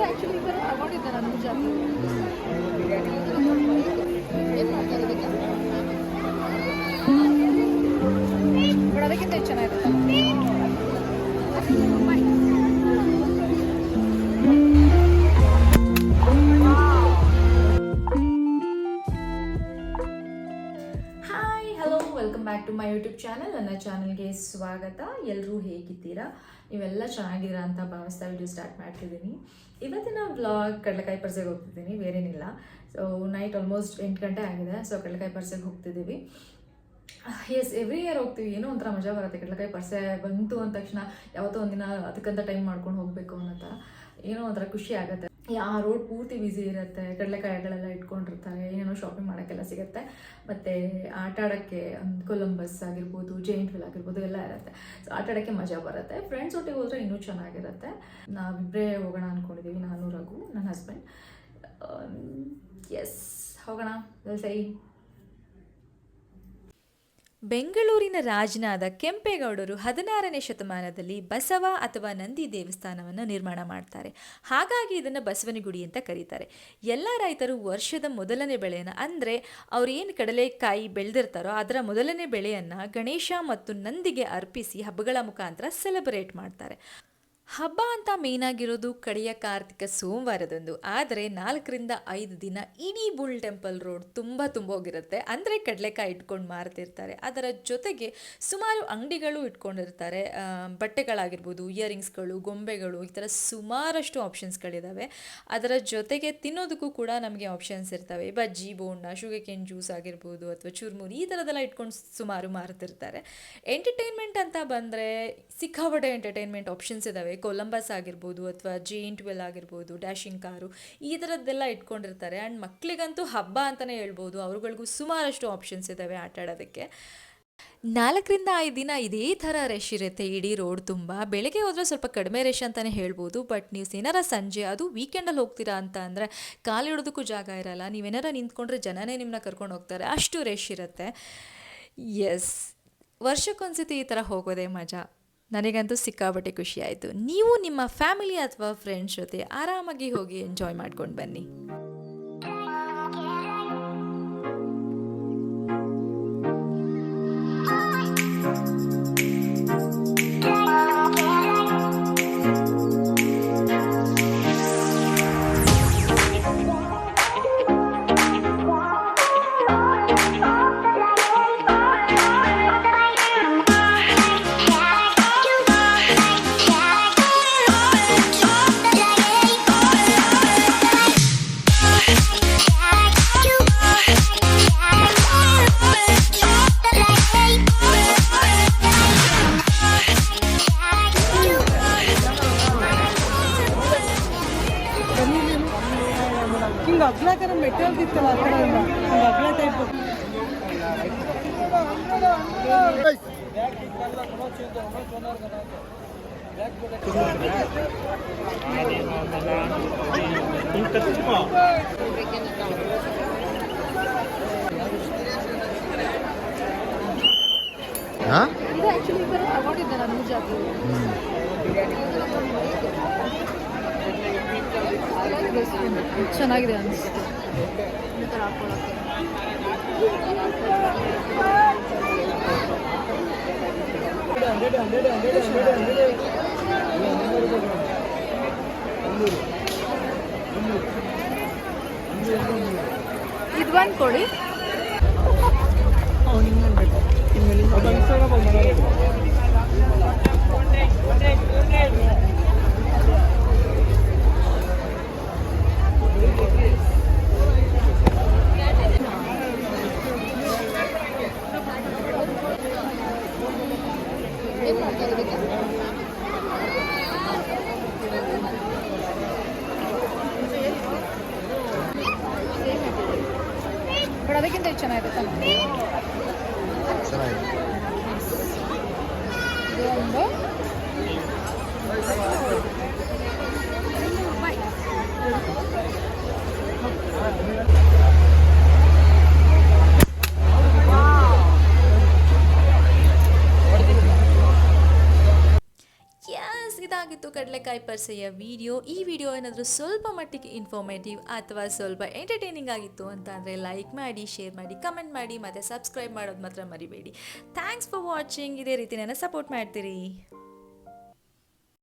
Actually ಈ ಥರ ತಗೊಂಡಿದ್ದೆ ನಾನು ಜಾತ್ರೆ ಏನು ಮಾಡ್ತಾರೆ ಅದಕ್ಕೆ ಬಟ್ ಅದಕ್ಕಿಂತ ಹೆಚ್ಚು ಚೆನ್ನಾಗಿರುತ್ತೆ. Welcome back to my YouTube channel. ನನ್ನ ಚಾನಲ್ಗೆ ಸ್ವಾಗತ. ಎಲ್ಲರೂ ಹೇಗಿದ್ದೀರಾ? ನೀವೆಲ್ಲ ಚೆನ್ನಾಗಿದ್ದೀರಾ ಅಂತ ಭಾವಿಸ್ತಾ ವಿಡಿಯೋ ಸ್ಟಾರ್ಟ್ ಮಾಡ್ತಿದ್ದೀನಿ. ಇವತ್ತಿನ ವ್ಲಾಗ್ ಕಡಲೆಕಾಯಿ ಪರ್ಸೆಗೆ ಹೋಗ್ತಿದ್ದೀನಿ, ಬೇರೇನಿಲ್ಲ. ಸೊ ನೈಟ್ ಆಲ್ಮೋಸ್ಟ್ 8 ಗಂಟೆ ಆಗಿದೆ. ಸೊ ಕಡಲೆಕಾಯಿ ಪರ್ಸೆಗೆ ಹೋಗ್ತಿದ್ದೀವಿ. ಎಸ್, ಎವ್ರಿ ಇಯರ್ ಹೋಗ್ತೀವಿ. ಏನೋ ಒಂಥರ ಮಜಾ ಬರುತ್ತೆ. ಕಡಲೆಕಾಯಿ ಪರ್ಸೆ ಬಂತು ಅಂದ ತಕ್ಷಣ ಯಾವತ್ತೋ ಒಂದಿನ ಅದಕ್ಕಂತ ಟೈಮ್ ಮಾಡ್ಕೊಂಡು ಹೋಗಬೇಕು ಅನ್ನೋ ಥರ ಏನೋ ಒಂಥರ ಖುಷಿ ಆಗುತ್ತೆ. ರೋಡ್ ಪೂರ್ತಿ ಬ್ಯುಸಿ ಇರುತ್ತೆ, ಕಡಲೆಕಾಯಿಗಳೆಲ್ಲ ಇಟ್ಕೊಂಡಿರ್ತಾರೆ, ಏನೇನೋ ಶಾಪಿಂಗ್ ಮಾಡೋಕ್ಕೆಲ್ಲ ಸಿಗುತ್ತೆ. ಮತ್ತು ಆಟ ಆಡೋಕ್ಕೆ ಕೊಲಂಬಸ್ ಆಗಿರ್ಬೋದು, ಜೈಂಟ್ ವಿಲ್ ಆಗಿರ್ಬೋದು ಎಲ್ಲ ಇರುತ್ತೆ. ಸೊ ಆಟ ಆಡೋಕ್ಕೆ ಮಜಾ ಬರುತ್ತೆ. ಫ್ರೆಂಡ್ಸ್ ಒಟ್ಟಿಗೆ ಹೋದರೆ ಇನ್ನೂ ಚೆನ್ನಾಗಿರುತ್ತೆ. ನಾವಿಬ್ಬರೇ ಹೋಗೋಣ ಅಂದ್ಕೊಂಡಿದ್ದೀವಿ, ನಾನು ರಘು, ನನ್ನ ಹಸ್ಬೆಂಡ್. ಎಸ್, ಹೋಗೋಣ. ಸೈ ಬೆಂಗಳೂರಿನ ರಾಜನಾದ ಕೆಂಪೇಗೌಡರು 16ನೇ ಶತಮಾನದಲ್ಲಿ ಬಸವ ಅಥವಾ ನಂದಿ ದೇವಸ್ಥಾನವನ್ನು ನಿರ್ಮಾಣ ಮಾಡ್ತಾರೆ. ಹಾಗಾಗಿ ಇದನ್ನು ಬಸವನ ಗುಡಿ ಅಂತ ಕರೀತಾರೆ. ಎಲ್ಲ ರೈತರು ವರ್ಷದ ಮೊದಲನೇ ಬೆಳೆಯನ್ನು, ಅಂದರೆ ಅವ್ರು ಏನು ಕಡಲೆಕಾಯಿ ಬೆಳೆದಿರ್ತಾರೋ ಅದರ ಮೊದಲನೇ ಬೆಳೆಯನ್ನು ಗಣೇಶ ಮತ್ತು ನಂದಿಗೆ ಅರ್ಪಿಸಿ ಹಬ್ಬಗಳ ಮುಖಾಂತರ ಸೆಲೆಬ್ರೇಟ್ ಮಾಡ್ತಾರೆ. ಹಬ್ಬ ಅಂತ ಮೇಯ್ನಾಗಿರೋದು ಕಡೆಯ ಕಾರ್ತಿಕ ಸೋಮವಾರದಂದು. ಆದರೆ 4ರಿಂದ 5 ದಿನ ಇಡೀ ಬುಲ್ ಟೆಂಪಲ್ ರೋಡ್ ತುಂಬ ಹೋಗಿರುತ್ತೆ. ಅಂದರೆ ಕಡಲೆಕಾಯಿ ಇಟ್ಕೊಂಡು ಮಾರ್ತಿರ್ತಾರೆ. ಅದರ ಜೊತೆಗೆ ಸುಮಾರು ಅಂಗಡಿಗಳು ಇಟ್ಕೊಂಡಿರ್ತಾರೆ. ಬಟ್ಟೆಗಳಾಗಿರ್ಬೋದು, ಇಯರಿಂಗ್ಸ್ಗಳು, ಗೊಂಬೆಗಳು, ಈ ಥರ ಸುಮಾರಷ್ಟು ಆಪ್ಷನ್ಸ್ಗಳಿದ್ದಾವೆ. ಅದರ ಜೊತೆಗೆ ತಿನ್ನೋದಕ್ಕೂ ಕೂಡ ನಮಗೆ ಆಪ್ಷನ್ಸ್ ಇರ್ತವೆ. ಬಜ್ಜಿ, ಬೋಂಡ, ಶುಗರ್ ಕೇನ್ ಜ್ಯೂಸ್ ಆಗಿರ್ಬೋದು, ಅಥವಾ ಚುರುಮುರಿ, ಈ ಥರದ್ದೆಲ್ಲ ಇಟ್ಕೊಂಡು ಸುಮಾರು ಮಾರ್ತಿರ್ತಾರೆ. ಎಂಟರ್ಟೈನ್ಮೆಂಟ್ ಅಂತ ಬಂದರೆ ಸಿಕ್ಕಾಪಟ್ಟೆ ಎಂಟರ್ಟೈನ್ಮೆಂಟ್ ಆಪ್ಷನ್ಸ್ ಇದ್ದಾವೆ. ಕೊಲಂಬಸ್ ಆಗಿರ್ಬೋದು, ಅಥವಾ ಜೈಂಟ್ ವಿಲ್ ಆಗಿರ್ಬೋದು, ಡ್ಯಾಶಿಂಗ್ ಕಾರು, ಈ ಥರದ್ದೆಲ್ಲ ಇಟ್ಕೊಂಡಿರ್ತಾರೆ. ಆ್ಯಂಡ್ ಮಕ್ಕಳಿಗಂತೂ ಹಬ್ಬ ಅಂತಲೇ ಹೇಳ್ಬೋದು. ಅವ್ರುಗಳಿಗೂ ಸುಮಾರಷ್ಟು ಆಪ್ಷನ್ಸ್ ಇದ್ದಾವೆ ಆಟ ಆಡೋದಕ್ಕೆ. 4ರಿಂದ 5 ದಿನ ಇದೇ ಥರ ರಶ್ ಇರುತ್ತೆ ಇಡೀ ರೋಡ್ ತುಂಬ. ಬೆಳಗ್ಗೆ ಹೋದರೆ ಸ್ವಲ್ಪ ಕಡಿಮೆ ರಶ್ ಅಂತಲೇ ಹೇಳ್ಬೋದು. ಬಟ್ ನೀವು ಏನಾರ ಸಂಜೆ, ಅದು ವೀಕೆಂಡಲ್ಲಿ ಹೋಗ್ತೀರಾ ಅಂತ ಅಂದರೆ ಕಾಲಿಡೋದಕ್ಕೂ ಜಾಗ ಇರಲ್ಲ. ನೀವೇನಾರ ನಿಂತ್ಕೊಂಡ್ರೆ ಜನನೇ ನಿಮ್ಮನ್ನ ಕರ್ಕೊಂಡು ಹೋಗ್ತಾರೆ, ಅಷ್ಟು ರಶ್ ಇರುತ್ತೆ. ಎಸ್, ವರ್ಷಕ್ಕೊಂದ್ಸತಿ ಈ ಥರ ಹೋಗೋದೇ ಮಜಾ. ನನಗಂತೂ ಸಿಕ್ಕಾಪಟ್ಟೆ ಖುಷಿ ಆಯಿತು. ನೀವು ನಿಮ್ಮ ಫ್ಯಾಮಿಲಿ ಅಥವಾ ಫ್ರೆಂಡ್ಸ್ ಜೊತೆ ಆರಾಮಾಗಿ ಹೋಗಿ ಎಂಜಾಯ್ ಮಾಡ್ಕೊಂಡು ಬನ್ನಿ. ಹಿಂಗೆ ಅಗ್ಲ ಥರ ಮೆಟಲ್ ಇತ್ತಲ್ಲ, ಆ ಥರ ಇಲ್ಲ, ಹಿಂಗೆ ಅಗ್ಲ ಟೈಪ್. ಇದು ಆ್ಯಕ್ಚುಲಿ ಈ ಥರ ತಗೊಂಡಿದ್ದೆ ನಾನು ಜಾತ್ರೆ ಚೆನ್ನಾಗಿದೆ ಅನಿಸುತ್ತೆ ಈ ಥರ ಹಾಕ್ಕೊಳ್ಳೋಕ್ಕೆ. ಇದು ಒಂದು ಕೊಡಿ. ಏನು ಮಾಡ್ತಾರೆ ಅದಕ್ಕೆ? ಬಟ್ ಅದಕ್ಕಿಂತ ಹೆಚ್ಚು ಚೆನ್ನಾಗಿರುತ್ತೆ. ಇದು ಒಂದು ಇದಾಗಿತ್ತು ಕಡಲೆಕಾಯಿ ಕಡ್ಲೆಕಾಯಿ ಪರ್ಸೆಯ ವಿಡಿಯೋ. ಈ ವಿಡಿಯೋ ಏನಾದರೂ ಸ್ವಲ್ಪ ಮಟ್ಟಿಗೆ ಇನ್ಫಾರ್ಮೇಟಿವ್ ಅಥವಾ ಸ್ವಲ್ಪ ಎಂಟರ್ಟೈನಿಂಗ್ ಆಗಿತ್ತು ಅಂತ ಅಂದರೆ ಲೈಕ್ ಮಾಡಿ, ಶೇರ್ ಮಾಡಿ, ಕಮೆಂಟ್ ಮಾಡಿ ಮತ್ತು ಸಬ್ಸ್ಕ್ರೈಬ್ ಮಾಡೋದು ಮಾತ್ರ ಮರಿಬೇಡಿ. Thanks for watching. ಇದೇ ರೀತಿ ನನ್ನ ಸಪೋರ್ಟ್ ಮಾಡ್ತೀರಿ.